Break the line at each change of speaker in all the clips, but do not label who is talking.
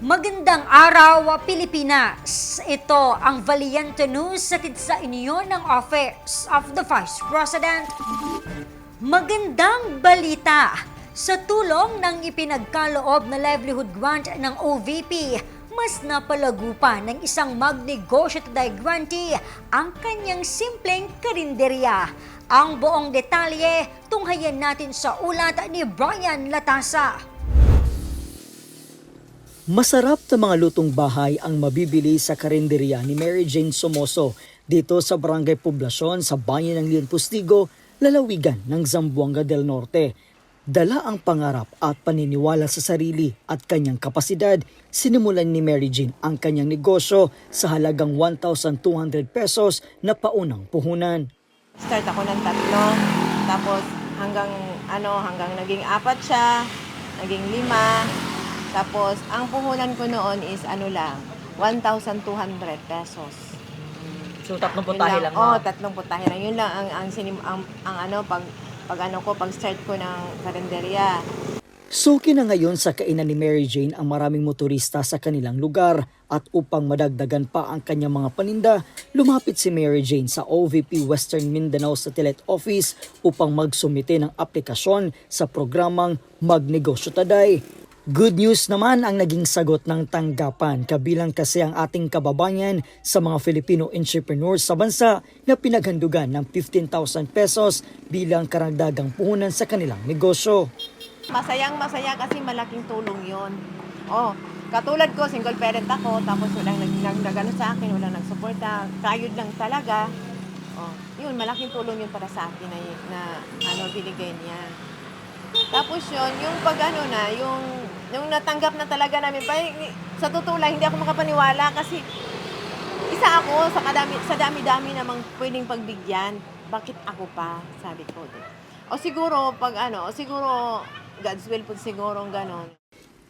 Magandang araw, Pilipinas! Ito ang Valiente News hatid sa inyo ng Office of the Vice President. Magandang balita! Sa tulong ng ipinagkaloob na livelihood grant ng OVP, mas napalago pa ng isang magnegosyo today grantee ang kanyang simpleng karinderya. Ang buong detalye, tunghayan natin sa ulat ni Brian Latasa.
Masarap na mga lutong bahay ang mabibili sa karinderya ni Mary Jane Somoso dito sa Barangay Poblacion sa bayan ng Leon Postigo, lalawigan ng Zamboanga del Norte. Dala ang pangarap at paniniwala sa sarili at kanyang kapasidad, sinimulan ni Mary Jane ang kanyang negosyo sa halagang 1,200 pesos na paunang puhunan.
Start ako ng 3, tapos hanggang naging 4 siya, naging 5. Tapos, ang puhunan ko noon is 1,200 pesos.
So, 3 putahe lang
Oo,
mo?
3 putahe lang. Yun lang pag start ko ng karinderya.
Suki na ngayon sa kainan ni Mary Jane ang maraming motorista sa kanilang lugar at upang madagdagan pa ang kanyang mga paninda, lumapit si Mary Jane sa OVP Western Mindanao Satellite Office upang magsumite ng aplikasyon sa programang Magnegosyo Today. Good news naman ang naging sagot ng tanggapan, kabilang kasi ang ating kababayan sa mga Filipino entrepreneurs sa bansa na pinaghandugan ng 15,000 pesos bilang karagdagang puhunan sa kanilang negosyo.
Masaya kasi malaking tulong yon. Katulad ko, single parent ako, tapos walang nagano sa akin, walang nagsuporta, kayod lang talaga. Yun, malaking tulong yun para sa akin na binigay niya. Tapos yun, yung yung natanggap na talaga namin, sa totoo lang, hindi ako makapaniwala kasi isa ako sa dami-dami namang pwedeng pagbigyan. Bakit ako pa? Sabi ko. Siguro God's will po siguro ganon.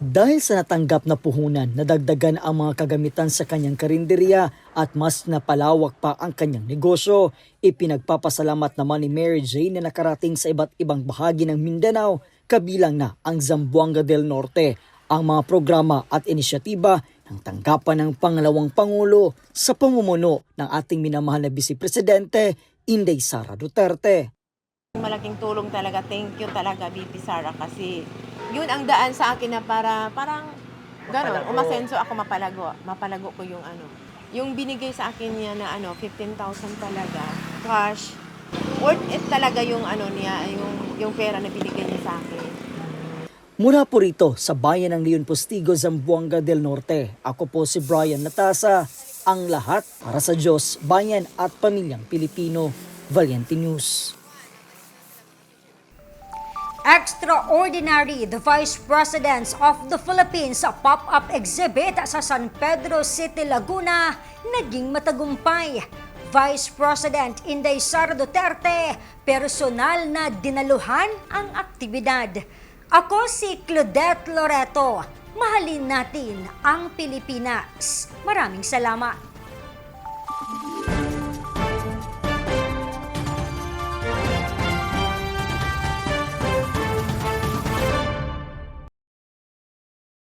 Dahil sa natanggap na puhunan, nadagdagan ang mga kagamitan sa kanyang karinderya at mas napalawak pa ang kanyang negosyo. Ipinagpapasalamat naman ni Mary Jane na nakarating sa iba't ibang bahagi ng Mindanao, kabilang na ang Zamboanga del Norte, ang mga programa at inisyatiba ng tanggapan ng pangalawang Pangulo sa pamumuno ng ating minamahal na Vice Presidente, Inday Sara Duterte.
Malaking tulong talaga. Thank you talaga, VP Sara, kasi yun ang daan sa akin na parang gano'n, umasenso ako, mapalago ko yung binigay sa akin niya na 15,000 talaga, cash. Worth it talaga yung niya, yung pera na binigay niya sa akin.
Mula po rito sa bayan ng Leon Postigo, Zamboanga del Norte, ako po si Brian Latasa, ang lahat para sa Diyos, bayan at pamilyang Pilipino. Valiente News.
Extraordinary, the Vice Presidents of the Philippines sa pop-up exhibit sa San Pedro City, Laguna, naging matagumpay. Vice President Inday Sara Duterte, personal na dinaluhan ang aktibidad. Ako si Claudette Loreto. Mahalin natin ang Pilipinas. Maraming salamat.